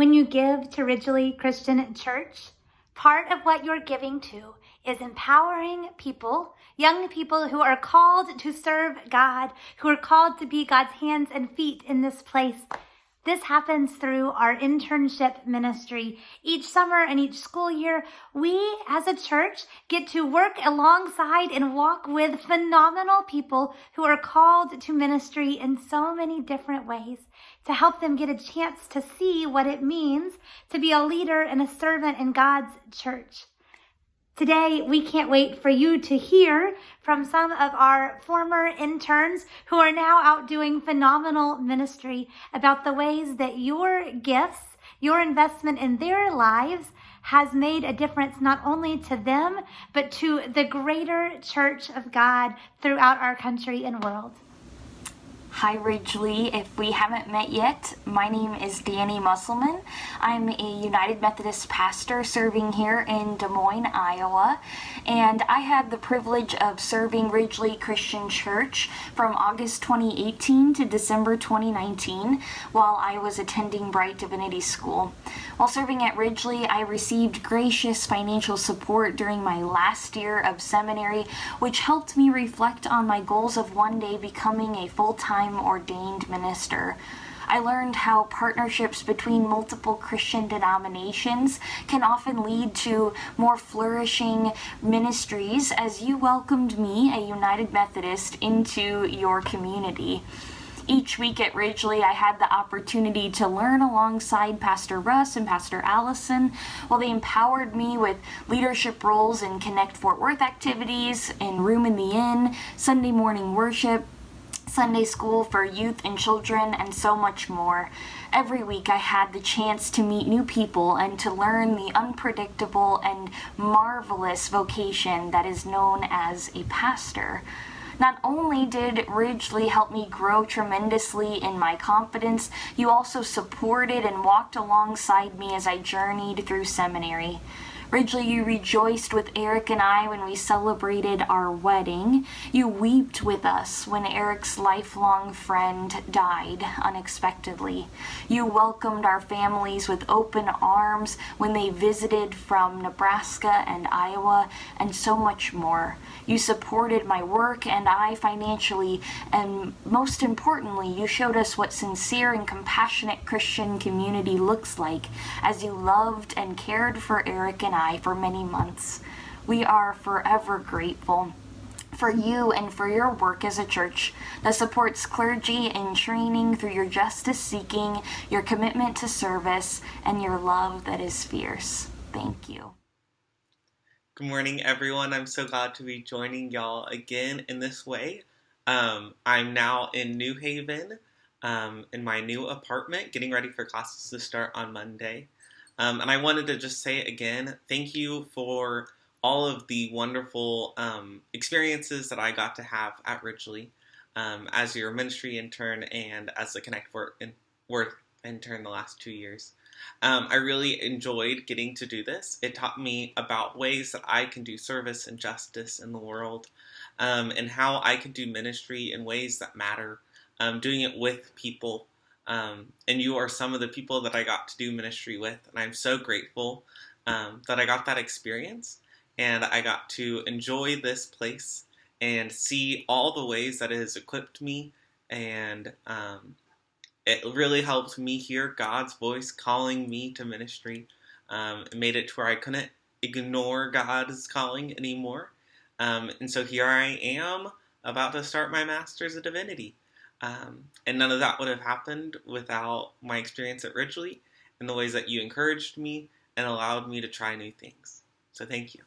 When you give to Ridglea Christian Church, part of what you're giving to is empowering people, young people who are called to serve God, who are called to be God's hands and feet in this place. This happens through our internship ministry. Each summer and each school year, we as a church get to work alongside and walk with phenomenal people who are called to ministry in so many different ways to help them get a chance to see what it means to be a leader and a servant in God's church. Today, we can't wait for you to hear from some of our former interns who are now out doing phenomenal ministry about the ways that your gifts, your investment in their lives has made a difference not only to them, but to the greater church of God throughout our country and world. Hi Ridglea, if we haven't met yet, my name is Danny Musselman. I'm a United Methodist pastor serving here in Des Moines, Iowa, and I had the privilege of serving Ridglea Christian Church from August 2018 to December 2019 while I was attending Bright Divinity School. While serving at Ridglea, I received gracious financial support during my last year of seminary, which helped me reflect on my goals of one day becoming a full-time ordained minister. I learned how partnerships between multiple Christian denominations can often lead to more flourishing ministries as you welcomed me, a United Methodist, into your community. Each week at Ridglea, I had the opportunity to learn alongside Pastor Russ and Pastor Allison while they empowered me with leadership roles in Connect Fort Worth activities, in Room in the Inn, Sunday morning worship, Sunday school for youth and children, and so much more. Every week I had the chance to meet new people and to learn the unpredictable and marvelous vocation that is known as a pastor. Not only did Ridglea help me grow tremendously in my confidence, you also supported and walked alongside me as I journeyed through seminary. Ridglea, you rejoiced with Eric and I when we celebrated our wedding. You wept with us when Eric's lifelong friend died unexpectedly. You welcomed our families with open arms when they visited from Nebraska and Iowa, and so much more. You supported my work and I financially, and most importantly, you showed us what sincere and compassionate Christian community looks like as you loved and cared for Eric and I for many months. We are forever grateful for you and for your work as a church that supports clergy in training through your justice seeking, your commitment to service, and your love that is fierce. Thank you. Good morning, everyone. I'm so glad to be joining y'all again in this way. I'm now in New Haven, in my new apartment, getting ready for classes to start on Monday. And I wanted to just say again, thank you for all of the wonderful experiences that I got to have at Ridglea as your ministry intern and as the Connect Worth intern the last 2 years. I really enjoyed getting to do this. It taught me about ways that I can do service and justice in the world, and how I can do ministry in ways that matter, doing it with people. And you are some of the people that I got to do ministry with, and I'm so grateful that I got that experience, and I got to enjoy this place and see all the ways that it has equipped me, and it really helped me hear God's voice calling me to ministry. It made it to where I couldn't ignore God's calling anymore. And so here I am about to start my Master's of Divinity. And none of that would have happened without my experience at Ridglea and the ways that you encouraged me and allowed me to try new things. So thank you.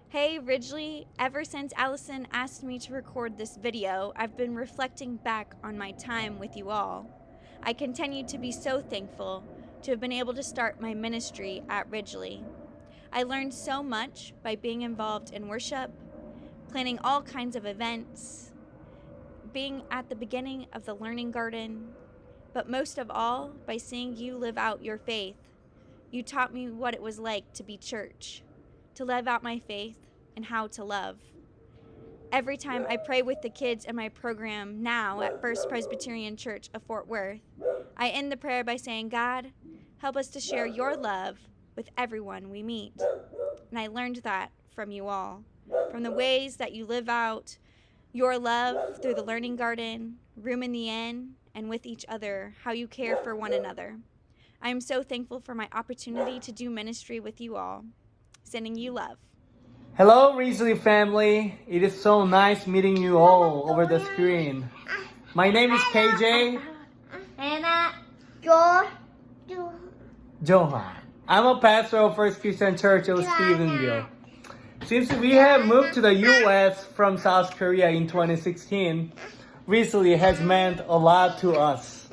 Hey Ridglea, ever since Allison asked me to record this video, I've been reflecting back on my time with you all. I continue to be so thankful to have been able to start my ministry at Ridglea. I learned so much by being involved in worship, planning all kinds of events, being at the beginning of the learning garden, but most of all, by seeing you live out your faith. You taught me what it was like to be church, to live out my faith, and how to love. Every time I pray with the kids in my program now at First Presbyterian Church of Fort Worth, I end the prayer by saying, God, help us to share your love with everyone we meet. And I learned that from you all, from the ways that you live out your love through the learning garden, room in the inn, and with each other, how you care for one another. I am so thankful for my opportunity to do ministry with you all. Sending you love. Hello, Ridglea family. It is so nice meeting you all over the screen. My name is KJ Johan. I'm a pastor of First Christian Church of Stephenville. Since we have moved to the U.S. from South Korea in 2016, Ridglea has meant a lot to us,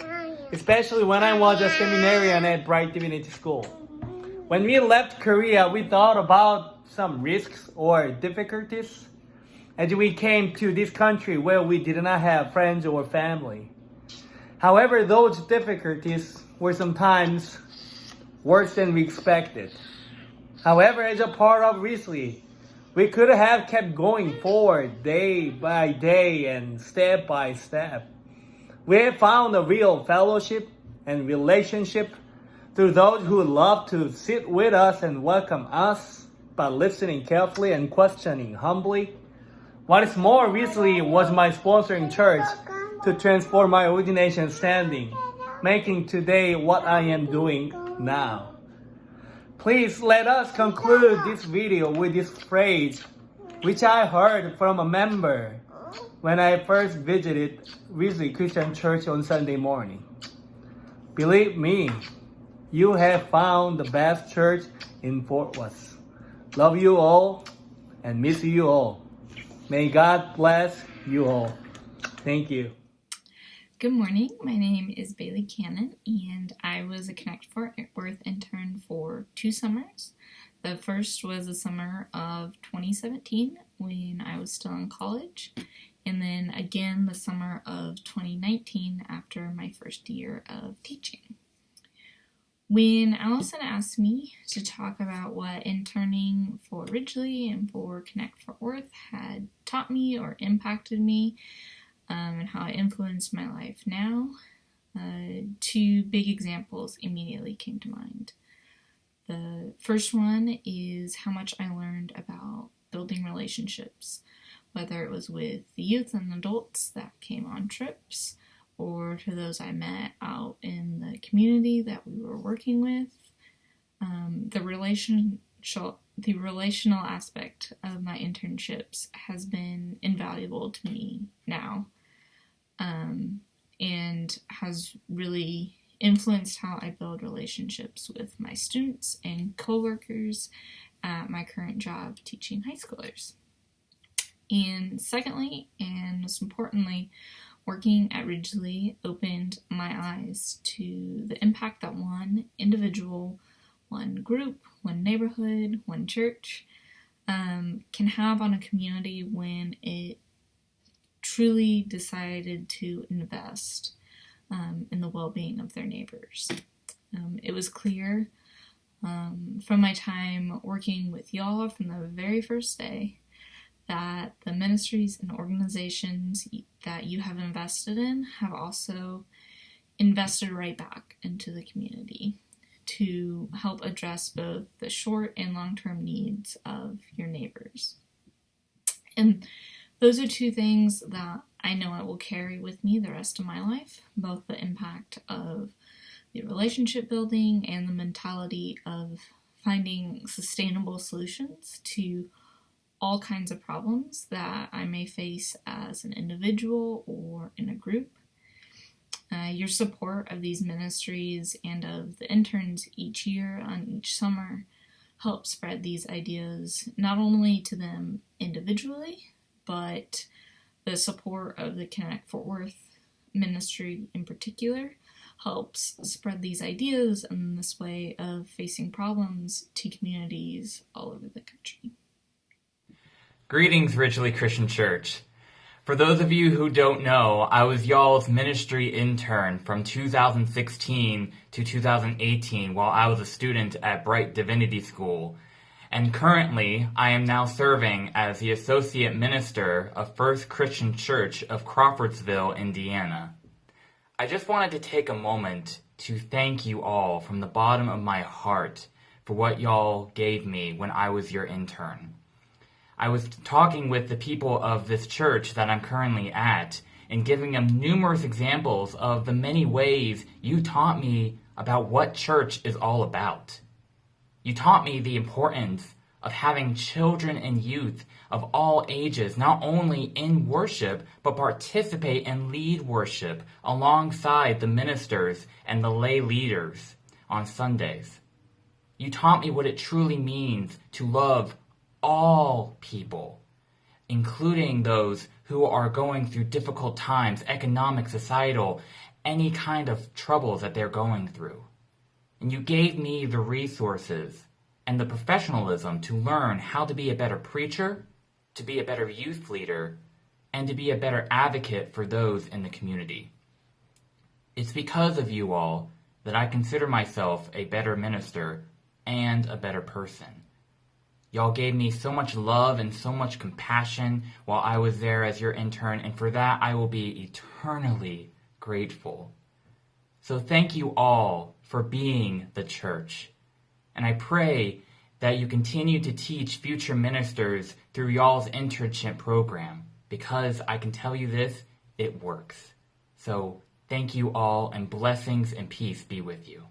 especially when I was a seminarian at Bright Divinity School. When we left Korea, we thought about some risks or difficulties as we came to this country where we did not have friends or family. However, those difficulties were sometimes worse than we expected. However, as a part of Ridglea, we could have kept going forward day by day and step by step. We have found a real fellowship and relationship through those who love to sit with us and welcome us by listening carefully and questioning humbly. What is more, recently was my sponsoring church to transform my ordination standing, making today what I am doing now. Please let us conclude this video with this phrase, which I heard from a member when I first visited Ridglea Christian Church on Sunday morning. Believe me, you have found the best church in Fort Worth. Love you all and miss you all. May God bless you all. Thank you. Good morning. My name is Bailey Cannon, and I was a Connect Fort Worth intern for 2 summers. The first was the summer of 2017 when I was still in college, and then again the summer of 2019 after my first year of teaching. When Allison asked me to talk about what interning for Ridglea and for Connect Fort Worth had taught me or impacted me, and how it influenced my life now, 2 big examples immediately came to mind. The first one is how much I learned about building relationships, whether it was with the youth and adults that came on trips, or to those I met out in the community that we were working with. The relational aspect of my internships has been invaluable to me now, and has really influenced how I build relationships with my students and coworkers at my current job teaching high schoolers. And secondly, and most importantly, working at Ridglea opened my eyes to the impact that one individual, one group, one neighborhood, one church can have on a community when it truly decided to invest in the well-being of their neighbors. It was clear from my time working with y'all from the very first day that the ministries and organizations that you have invested in have also invested right back into the community to help address both the short and long-term needs of your neighbors. And those are 2 things that I know I will carry with me the rest of my life, both the impact of the relationship building and the mentality of finding sustainable solutions to all kinds of problems that I may face as an individual or in a group. Your support of these ministries and of the interns each year on each summer help spread these ideas not only to them individually, but the support of the Connect Fort Worth ministry in particular helps spread these ideas and this way of facing problems to communities all over the country. Greetings, Ridglea Christian Church. For those of you who don't know, I was y'all's ministry intern from 2016 to 2018 while I was a student at Bright Divinity School. And currently, I am now serving as the Associate Minister of First Christian Church of Crawfordsville, Indiana. I just wanted to take a moment to thank you all from the bottom of my heart for what y'all gave me when I was your intern. I was talking with the people of this church that I'm currently at and giving them numerous examples of the many ways you taught me about what church is all about. You taught me the importance of having children and youth of all ages not only in worship, but participate and lead worship alongside the ministers and the lay leaders on Sundays. You taught me what it truly means to love all people, including those who are going through difficult times, economic, societal, any kind of troubles that they're going through. And you gave me the resources and the professionalism to learn how to be a better preacher, to be a better youth leader, and to be a better advocate for those in the community. It's because of you all that I consider myself a better minister and a better person. Y'all gave me so much love and so much compassion while I was there as your intern, and for that I will be eternally grateful. So thank you all for being the church. And I pray that you continue to teach future ministers through y'all's internship program, because I can tell you this, it works. So thank you all, and blessings and peace be with you.